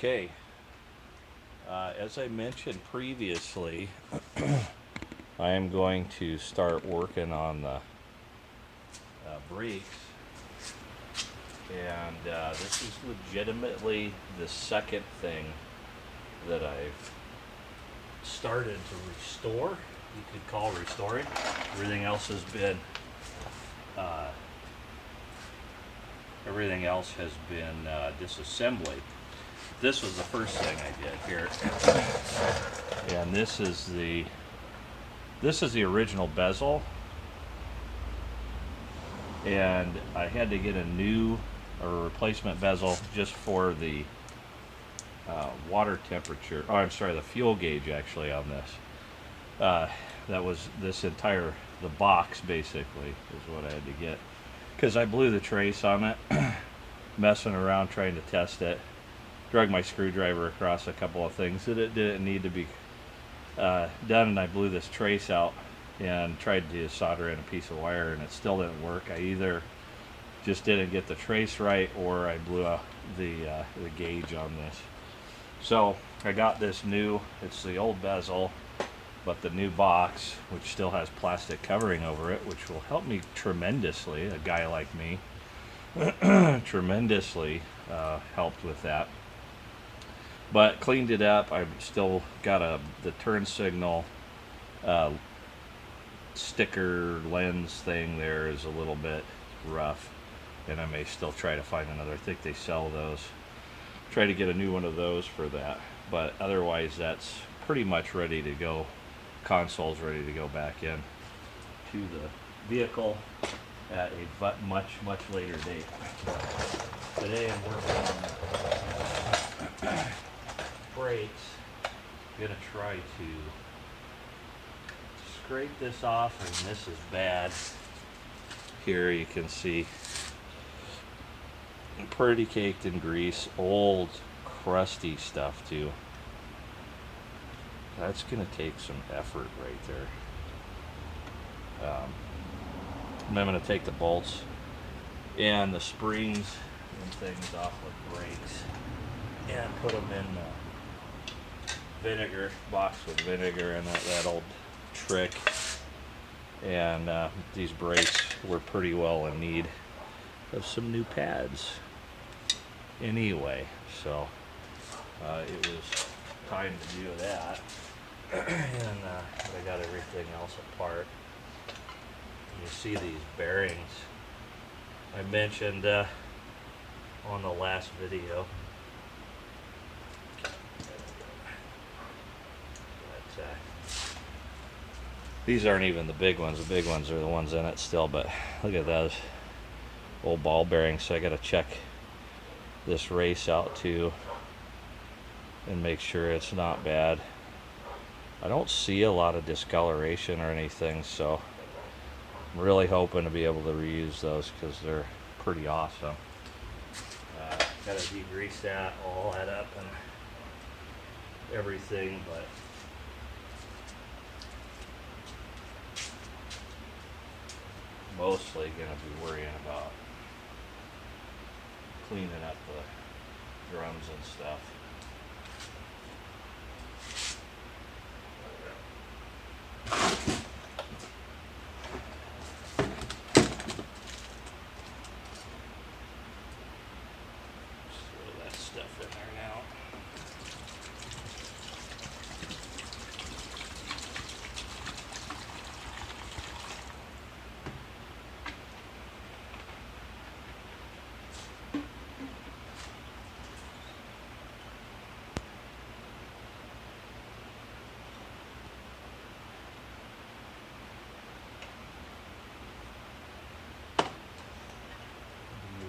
Okay, as I mentioned previously, I am going to start working on the brakes, and this is legitimately the second thing that I've started to restore. You could call restoring. Everything else has been disassembly. This was the first thing I did here, and this is the original bezel, and I had to get a replacement bezel just for the water temperature. Oh, I'm sorry, the fuel gauge actually on this. That was the box basically is what I had to get, because I blew the trace on it, messing around trying to test it. Drug my screwdriver across a couple of things that it didn't need to be done, and I blew this trace out and tried to solder in a piece of wire, and it still didn't work. I either just didn't get the trace right, or I blew out the gauge on this. So I got this new, it's the old bezel, but the new box, which still has plastic covering over it, which will help me tremendously. A guy like me tremendously helped with that. But cleaned it up. I've still got the turn signal sticker lens thing there is a little bit rough, and I may still try to find another. I think they sell those. Try to get a new one of those for that. But otherwise, that's pretty much ready to go. Console's ready to go back in to the vehicle at a much later date. Today I'm working on brakes. I'm gonna try to scrape this off, and this is bad. Here you can see pretty caked in grease, old crusty stuff too. That's gonna take some effort right there. And I'm gonna take the bolts and the springs and things off the brakes and put them in vinegar, box with vinegar, and that old trick. And these brakes were pretty well in need of some new pads anyway, so it was time to do that. And I got everything else apart. You see these bearings I mentioned on the last video. These aren't even the big ones. The big ones are the ones in it still, but look at those old ball bearings. So I got to check this race out too and make sure it's not bad. I don't see a lot of discoloration or anything, so I'm really hoping to be able to reuse those because they're pretty awesome. Got to degrease that, all that up and everything, but mostly going to be worrying about cleaning up the drums and stuff. Throw that stuff in there now.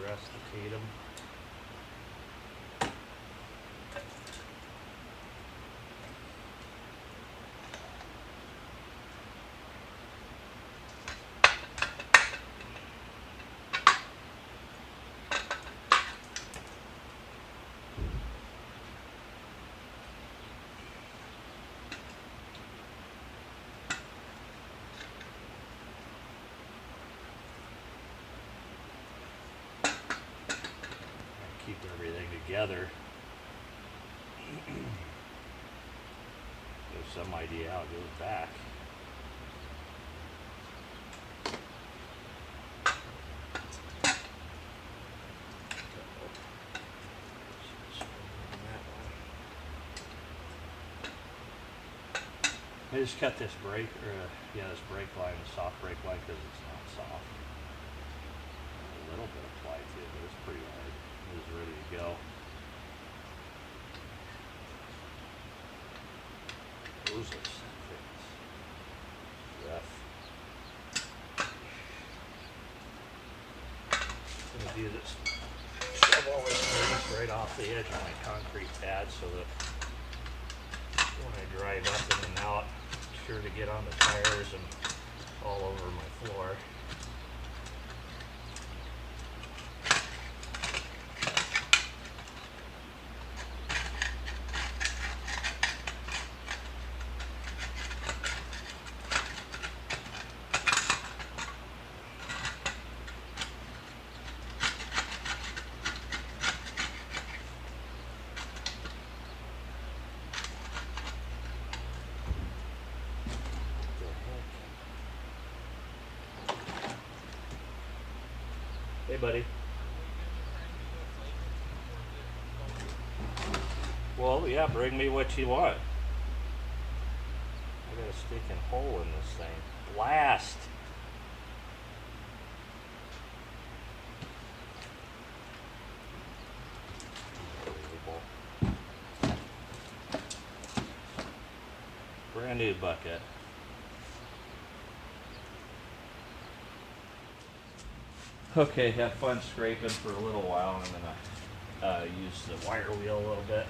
Rusticate them. Keep everything together. Some idea how it goes back. I just cut this brake, this brake line, the soft brake line, because it's not soft. A little bit of ply to it, but it's pretty hard. It was ready to go. Those are things. Rough. I'm going to do this. Shove all this grease right off the edge of my concrete pad so that when I drive up and out, sure to get on the tires and all over my floor. Hey, buddy. Well, yeah, bring me what you want. I got a stinking hole in this thing. Blast! Brand new bucket. Okay, have fun scraping for a little while. I'm gonna use the wire wheel a little bit.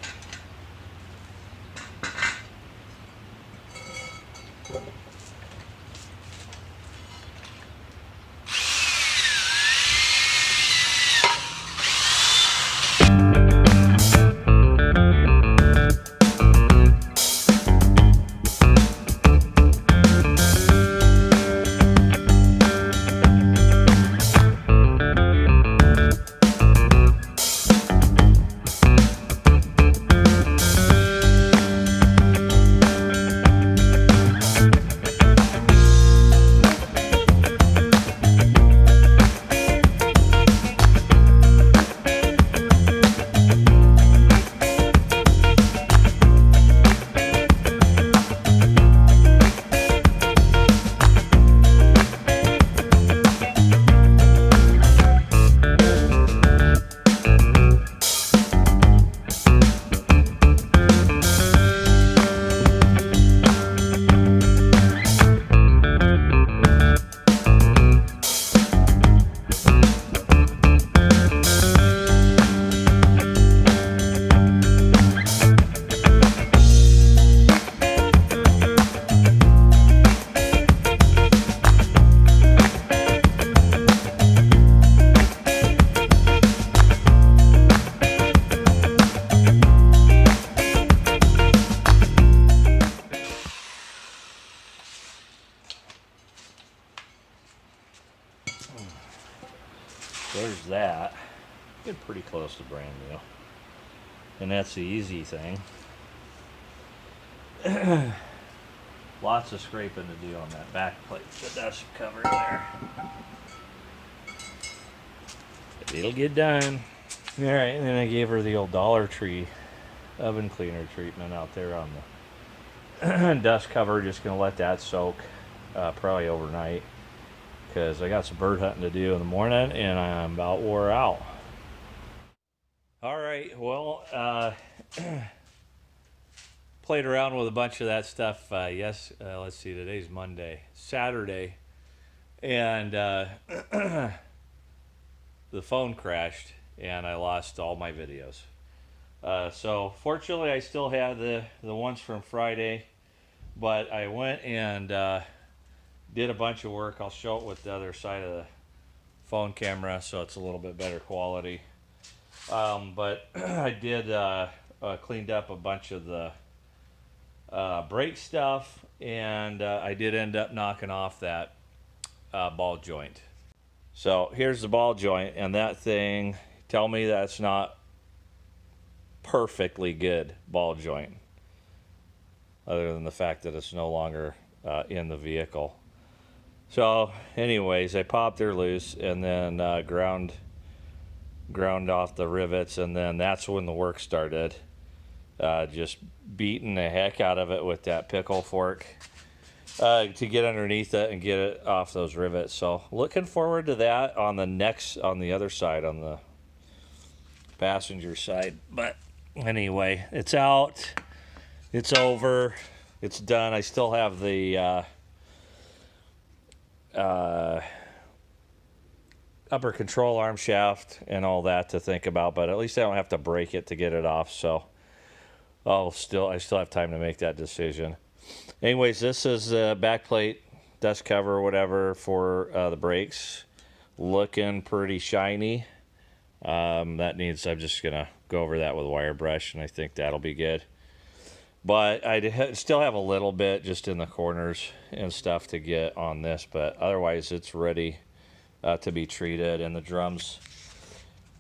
There's that. Get pretty close to brand new. And that's the easy thing. Lots of scraping to do on that back plate, the dust cover there. But it'll get done. Alright, and then I gave her the old Dollar Tree oven cleaner treatment out there on the dust cover. Just gonna let that soak probably overnight, because I got some bird hunting to do in the morning and I'm about wore out. All right, well, played around with a bunch of that stuff. Let's see, today's Saturday, and the phone crashed and I lost all my videos. So fortunately I still have the ones from Friday, but I went and did a bunch of work. I'll show it with the other side of the phone camera so it's a little bit better quality. But I did cleaned up a bunch of the brake stuff, and I did end up knocking off that ball joint. So here's the ball joint, and that thing, tell me that's not perfectly good ball joint, other than the fact that it's no longer in the vehicle. So anyways, I popped her loose and then ground off the rivets, and then that's when the work started. Just beating the heck out of it with that pickle fork to get underneath it and get it off those rivets. So looking forward to that on the other side, on the passenger side. But anyway, it's out, it's over, it's done. I still have the upper control arm shaft and all that to think about, but at least I don't have to break it to get it off. So I still have time to make that decision. Anyways, this is the back plate, dust cover, whatever, for the brakes. Looking pretty shiny. I'm just going to go over that with a wire brush, and I think that'll be good. But I still have a little bit just in the corners and stuff to get on this, but otherwise it's ready to be treated. And the drums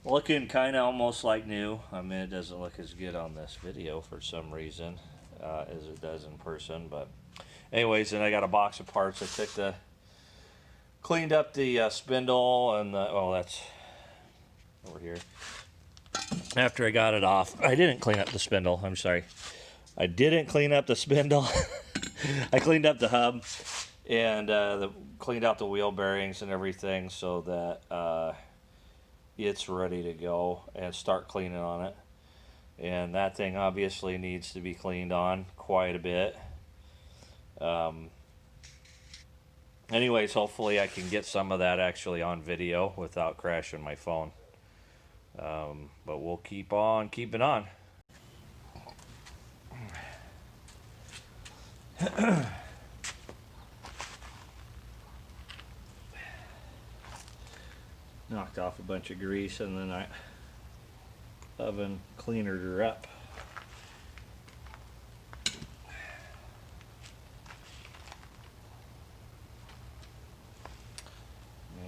looking kind of almost like new. I mean, it doesn't look as good on this video for some reason as it does in person. But anyways, and I got a box of parts. I cleaned up the spindle and that's over here. After I got it off, I didn't clean up the spindle. I'm sorry. I didn't clean up the spindle. I cleaned up the hub and cleaned out the wheel bearings and everything so that it's ready to go and start cleaning on it. And that thing obviously needs to be cleaned on quite a bit. Anyways, hopefully I can get some of that actually on video without crashing my phone. But we'll keep on keeping on. Knocked off a bunch of grease and then I oven cleanered her up.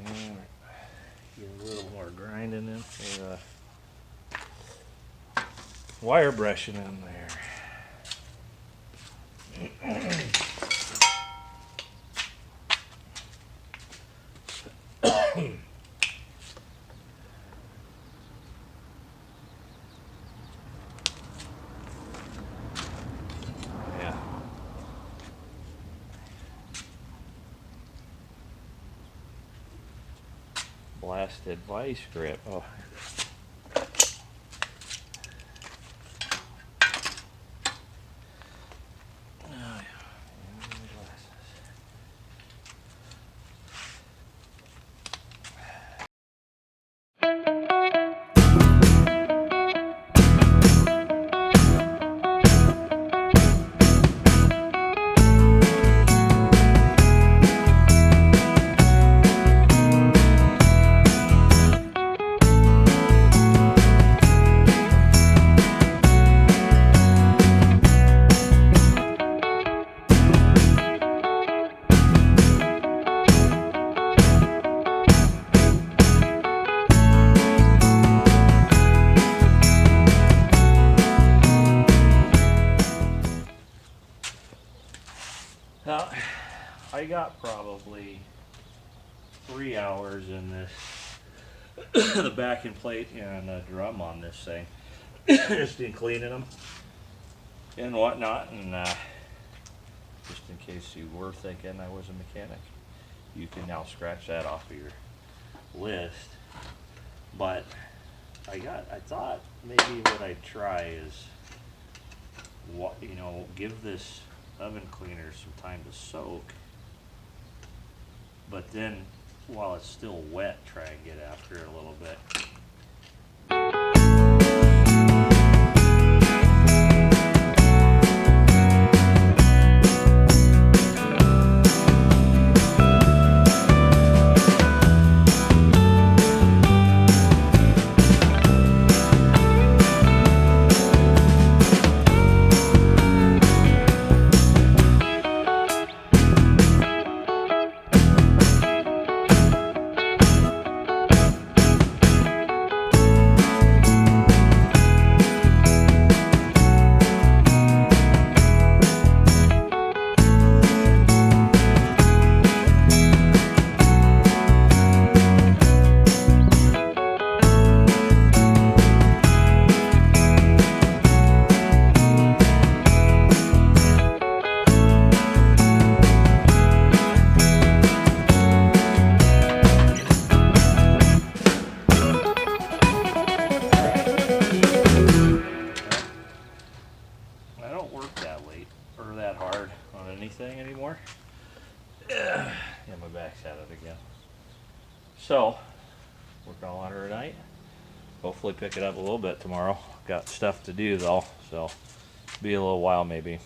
And get a little more grinding in for wire brushing in there. Blasted vice grip. Oh. Now, I got probably 3 hours in this, the backing plate and the drum on this thing, just in cleaning them and whatnot. And just in case you were thinking I was a mechanic, you can now scratch that off of your list. But I thought maybe what I'd try is, give this oven cleaner some time to soak, but then while it's still wet, try and get after it a little bit. So, work on her tonight. Hopefully pick it up a little bit tomorrow. Got stuff to do though, so be a little while maybe.